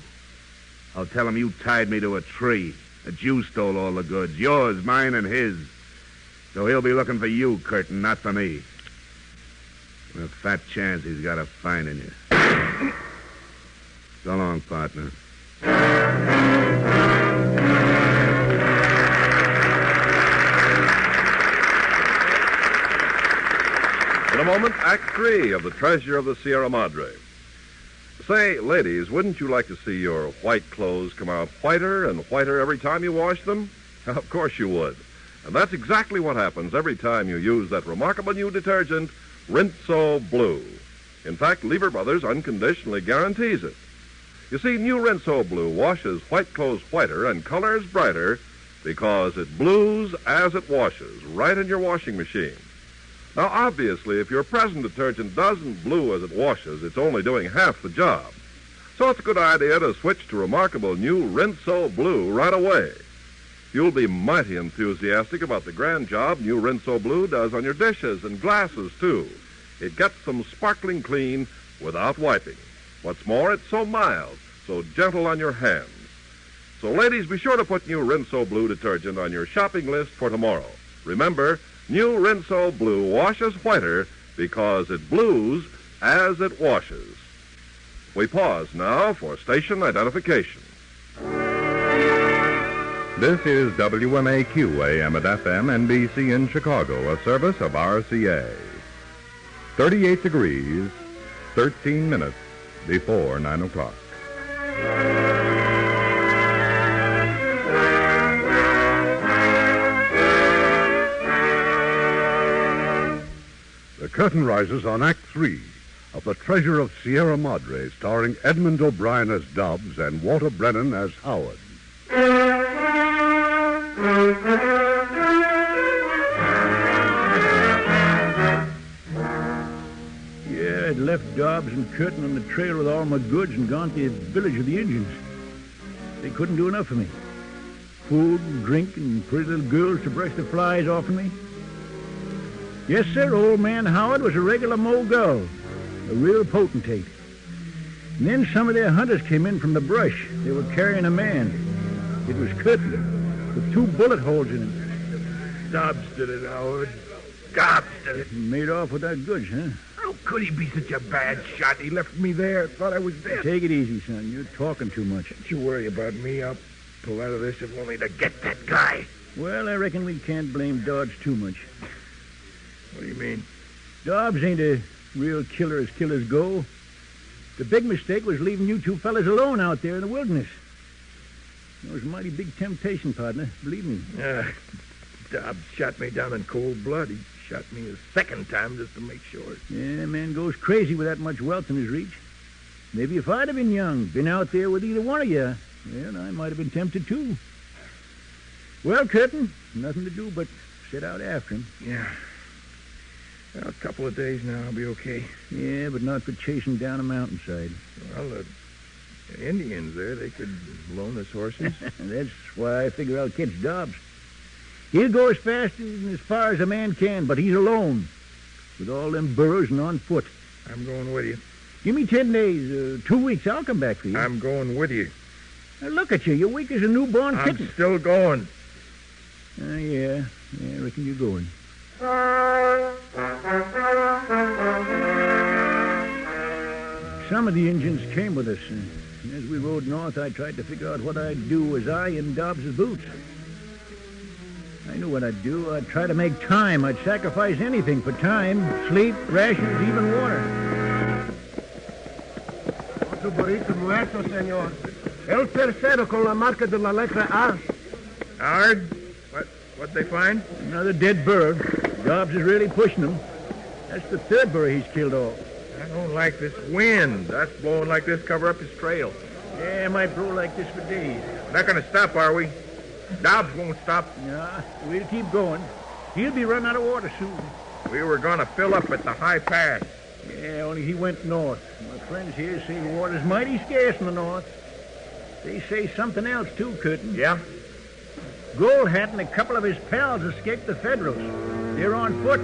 I'll tell him you tied me to a tree, that you stole all the goods, yours, mine, and his. So he'll be looking for you, Curtin, not for me. A fat chance he's got of finding you. So long, partner. In a moment, Act 3 of The Treasure of the Sierra Madre. Say, ladies, wouldn't you like to see your white clothes come out whiter and whiter every time you wash them? Of course you would. And that's exactly what happens every time you use that remarkable new detergent, Rinso Blue. In fact, Lever Brothers unconditionally guarantees it. You see, new Rinso Blue washes white clothes whiter and colors brighter because it blues as it washes, right in your washing machine. Now, obviously, if your present detergent doesn't blue as it washes, it's only doing half the job. So it's a good idea to switch to remarkable new Rinso Blue right away. You'll be mighty enthusiastic about the grand job new Rinso Blue does on your dishes and glasses, too. It gets them sparkling clean without wiping. What's more, it's so mild, so gentle on your hands. So, ladies, be sure to put new Rinso Blue detergent on your shopping list for tomorrow. Remember, new Rinso Blue washes whiter because it blues as it washes. We pause now for station identification. This is WMAQ AM and FM NBC in Chicago, a service of RCA. 38 degrees, 13 minutes before 9 o'clock. The curtain rises on Act 3 of The Treasure of Sierra Madre, starring Edmond O'Brien as Dobbs and Walter Brennan as Howard. Yeah, I'd left Dobbs and Curtin on the trail with all my goods and gone to the village of the Indians. They couldn't do enough for me. Food and drink and pretty little girls to brush the flies off of me. Yes, sir, old man Howard was a regular mogul, a real potentate. And then some of their hunters came in from the brush. They were carrying a man. It was Curtin, with 2 bullet holes in him. Dobbs did it, Howard. Dobbs did it. He made off with that goods, huh? How could he be such a bad shot? He left me there, thought I was dead. Take it easy, son. You're talking too much. Don't you worry about me. I'll pull out of this if only to get that guy. Well, I reckon we can't blame Dobbs too much. What do you mean? Dobbs ain't a real killer as killers go. The big mistake was leaving you 2 fellas alone out there in the wilderness. It was a mighty big temptation, partner, believe me. Dobbs shot me down in cold blood. He shot me a second time just to make sure. Yeah, man goes crazy with that much wealth in his reach. Maybe if I'd have been young, been out there with either one of you, well, I might have been tempted too. Well, Curtin, nothing to do but sit out after him. Yeah. Well, a couple of days now, I'll be okay. Yeah, but not for chasing down a mountainside. Well, the Indians there, they could loan us horses. That's why I figure I'll catch Dobbs. He'll go as fast and as far as a man can, but he's alone, with all them burros and on foot. I'm going with you. Give me 10 days, 2 weeks, I'll come back for you. I'm going with you. Now, look at you, you're weak as a newborn kitten. I'm still going. Yeah, I reckon you're going. Some of the Indians came with us. And as we rode north, I tried to figure out what I'd do as I in Dobbs' boots. I knew what I'd do. I'd try to make time. I'd sacrifice anything for time, sleep, rations, even water. Otro burrito nuestro, señor. El tercero con la marca de la letra A. Howard, what'd they find? Another dead burro. Dobbs is really pushing them. That's the third burro he's killed off. I don't like this wind. That's blowing like this cover up his trail. Yeah, it might blow like this for days. We're not going to stop, are we? Dobbs won't stop. Nah, we'll keep going. He'll be running out of water soon. We were going to fill up at the high pass. Yeah, only he went north. My friends here say water's mighty scarce in the north. They say something else, too, Curtin. Yeah? Gold Hat and a couple of his pals escaped the Federals. They're on foot.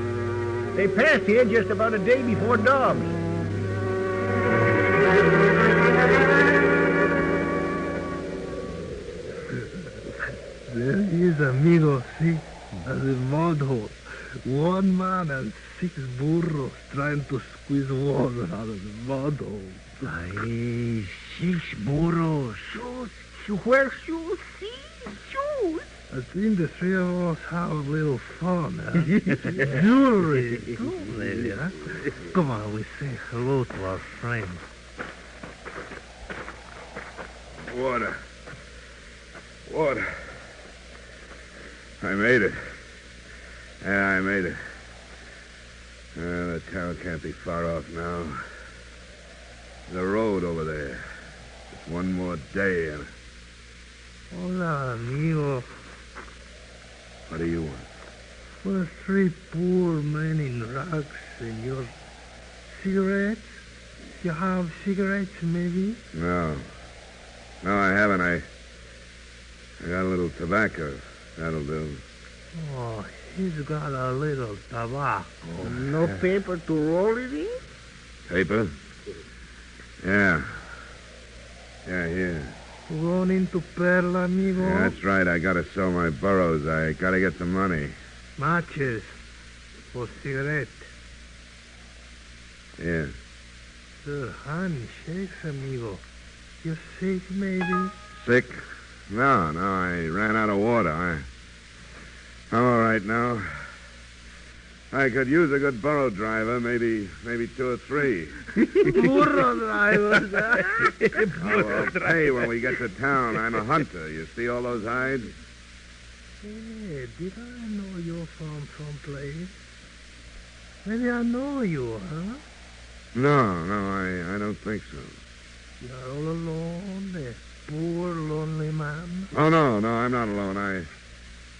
They passed here just about a day before Dobbs. There he is, amigo, see? At the mud hole. One man and 6 burros trying to squeeze water out of the mud hole. Ay, 6 burros. Shoes. Where shoes? See? Shoes. I think the 3 of us have a little fun, huh? Jewelry, too, maybe, huh? Come on, we say hello to our friends. Water. I made it. Yeah, I made it. The town can't be far off now. The road over there. Just one more day and... Hola, amigo. What do you want? We're 3 poor men in rags, senor. Cigarettes? You have cigarettes, maybe? No, I haven't. I got a little tobacco. That'll do. Oh, he's got a little tobacco. No paper to roll it in? Paper? Yeah. Yeah, here. Going into Perla, amigo? Yeah, that's right. I gotta sell my burros. I gotta get some money. Matches. For cigarette. Yeah. Sir, handshakes, amigo. You sick, maybe? Sick? No, I ran out of water. I'm all right now. I could use a good burro driver, maybe 2 or 3. Burro drivers, huh? I'll pay when we get to town. I'm a hunter. You see all those hides? Hey, did I know you from someplace? Maybe I know you, huh? No, I don't think so. You're all alone, a poor, lonely man? Oh, no, I'm not alone.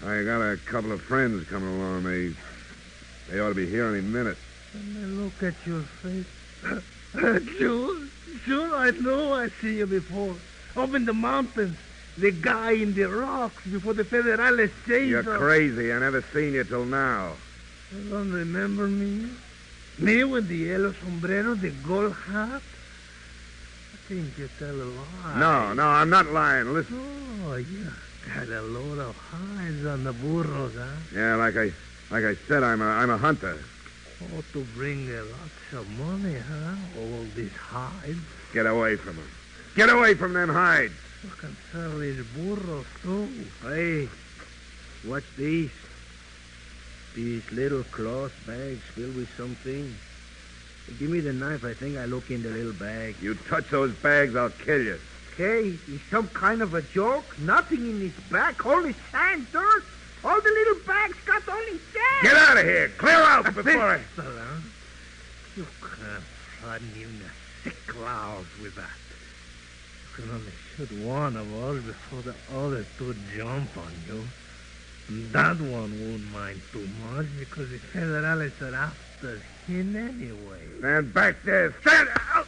I got a couple of friends coming along. They ought to be here any minute. Let me look at your face. Sure, I know I've seen you before. Up in the mountains. The guy in the rocks before the Federales chased You're us. crazy. I never seen you till now. You don't remember me? Me with the yellow sombrero, the gold hat? I think you tell a lie. No, I'm not lying. Listen. Oh, you got a load of hides on the burros, huh? Yeah, like I said, I'm a hunter. Oh, to bring lots of money, huh? All these hides. Get away from them. Get away from them hides. You can sell these burros, too. Hey, what's these? These little cloth bags filled with something. Give me the knife. I think I look in the little bag. You touch those bags, I'll kill you. Hey, is some kind of a joke? Nothing in his bag, only sand, dirt. All the little bags got only sand. Get out of here. Clear out before I... You can't frighten even a sick cloud with that. You can only shoot one of us before the other 2 jump on you. That one won't mind too much because the Federales are after him anyway. Stand back there. Stand out!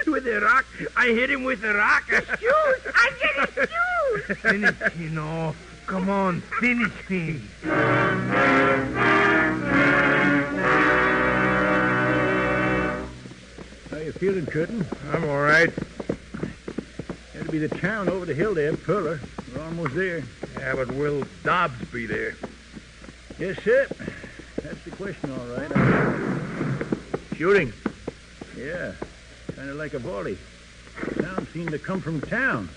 With a rock? I hit him with a rock. Shoes! I get his shoes! Finish him off. Come on, finish him. How you feeling, Curtin? I'm all right. That'll be the town over the hill there, Perla. We're almost there. Yeah, but will Dobbs be there? Yes, sir. That's the question, all right. Shooting. Yeah, kind of like a volley. Sound seemed to come from town.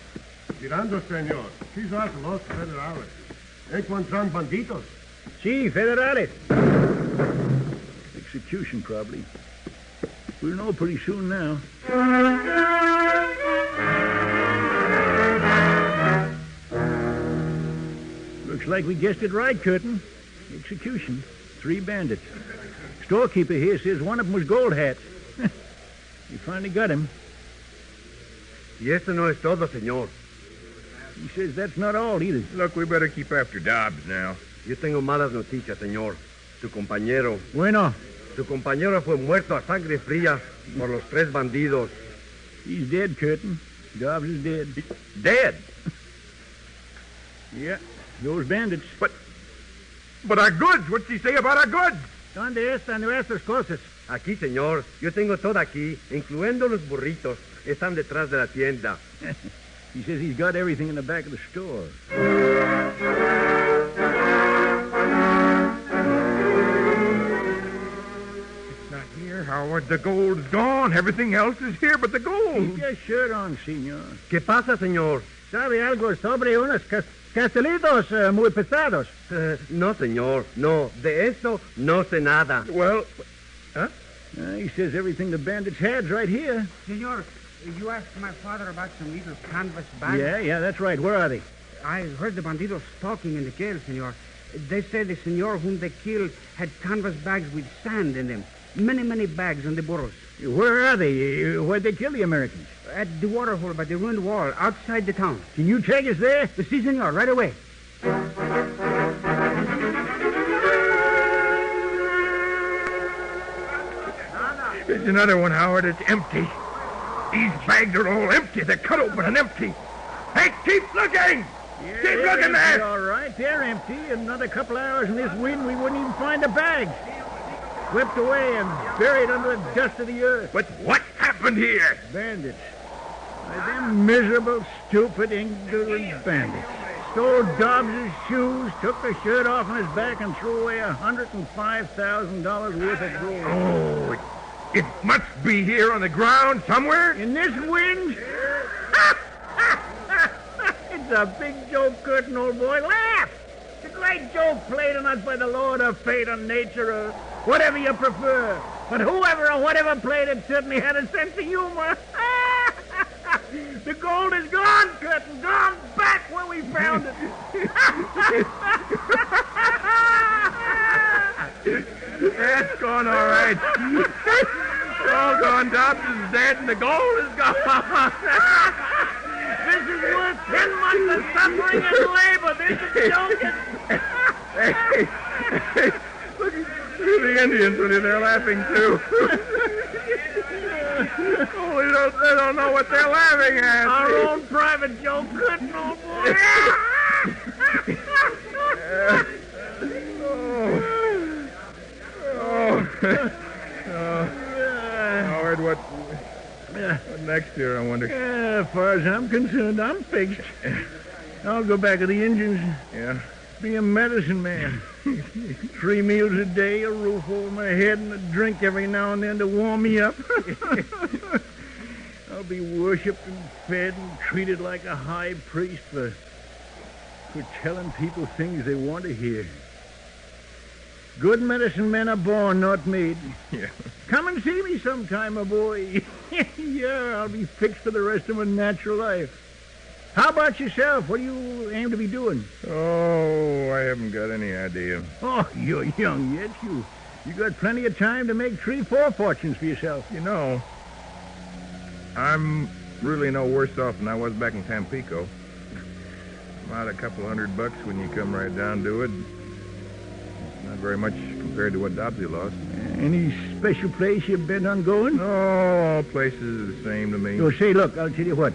Tirando, senor. Quizás los federales. Encuentran banditos. Sí, federales. Execution, probably. We'll know pretty soon now. Looks like we guessed it right, Curtin. Execution. 3 bandits. Storekeeper here says one of them was gold hats. You finally got him. Y eso no es todo, señor. He says that's not all either. Look, we better keep after Dobbs now. Yo tengo malas noticias, señor. Su compañero. Bueno, Su compañero fue muerto a sangre fría por los 3 bandidos. he's dead, Curtin. Dobbs is dead. Dead? Yeah, those bandits. But our goods. What's he say about our goods? ¿Dónde están nuestras cosas? Aquí, señor. Yo tengo todo aquí, incluyendo los burritos. Están detrás de la tienda. He says he's got everything in the back of the store. It's not here, Howard. The gold's gone. Everything else is here but the gold. Keep your shirt on, senor. ¿Qué pasa, señor? ¿Sabe algo sobre unos castelitos muy pesados? No, señor. No, de eso no sé nada. Well, He says everything the bandits had's right here. Senor, you asked my father about some little canvas bags. Yeah, that's right. Where are they? I heard the bandidos talking in the jail, senor. They said the senor whom they killed had canvas bags with sand in them. Many, many bags on the burros. Where are they? Where'd they kill the Americans? At the water hole by the ruined wall outside the town. Can you take us there? Si, senor, right away. there's another one, Howard. It's empty. These bags are all empty. They're cut open and empty. Hey, keep looking! Keep looking there! All right, they're empty. Another couple hours in this wind, we wouldn't even find the bags. Swept away and buried under the dust of the earth. But what happened here? Bandits. Why, them miserable, stupid, ignorant bandits. Stole Dobbs' shoes, took the shirt off on his back, and threw away $105,000 worth of gold. Oh, it must be here on the ground somewhere. In this wind? It's a big joke, Curtin, old boy. Laugh! It's a great joke played on us by the Lord of fate or nature or whatever you prefer. But whoever or whatever played it certainly had a sense of humor. The gold is gone, Curtin. Gone back where we found it. That's gone all right. It's all gone. Dobbs is dead and the gold is gone. This is worth 10 months of suffering and labor. This is joking. Hey, look at the Indians, Willie. They're laughing, too. Oh, they don't know what they're laughing at. Our own private joke, Curtin, old boy. Howard, what next year, I wonder? As far as I'm concerned, I'm fixed. I'll go back to the Indians. Yeah? Be a medicine man. 3 meals a day, a roof over my head, and a drink every now and then to warm me up. I'll be worshipped and fed and treated like a high priest for telling people things they want to hear. Good medicine men are born, not made. Yeah. Come and see me sometime, my boy. Yeah, I'll be fixed for the rest of my natural life. How about yourself? What do you aim to be doing? Oh, I haven't got any idea. Oh, you're young yet. You got plenty of time to make 3-4 fortunes for yourself. You know, I'm really no worse off than I was back in Tampico. About a couple $100 when you come right down to it. It's not very much compared to what Dobbsy lost. Any special place you're bent on going? No, all places are the same to me. So, say, look, I'll tell you what.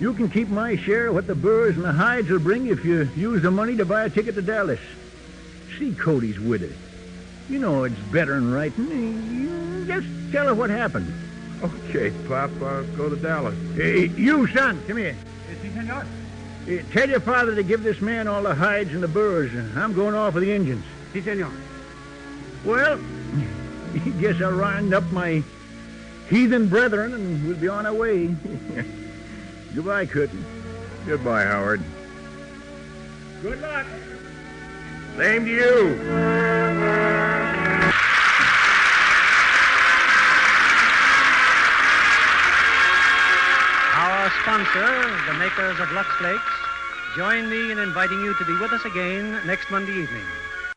You can keep my share of what the burrs and the hides will bring if you use the money to buy a ticket to Dallas. See Cody's widow. You know it's better than writing. Just tell her what happened. Okay, Pop, I'll go to Dallas. Hey, you, son, come here. Si, senor. Tell your father to give this man all the hides and the burrs. I'm going off with the Indians. Si, senor. Well, guess I'll round up my heathen brethren and we'll be on our way. Goodbye, Curtin. Goodbye, Howard. Good luck. Same to you. Our sponsor, the makers of Lux Flakes, join me in inviting you to be with us again next Monday evening.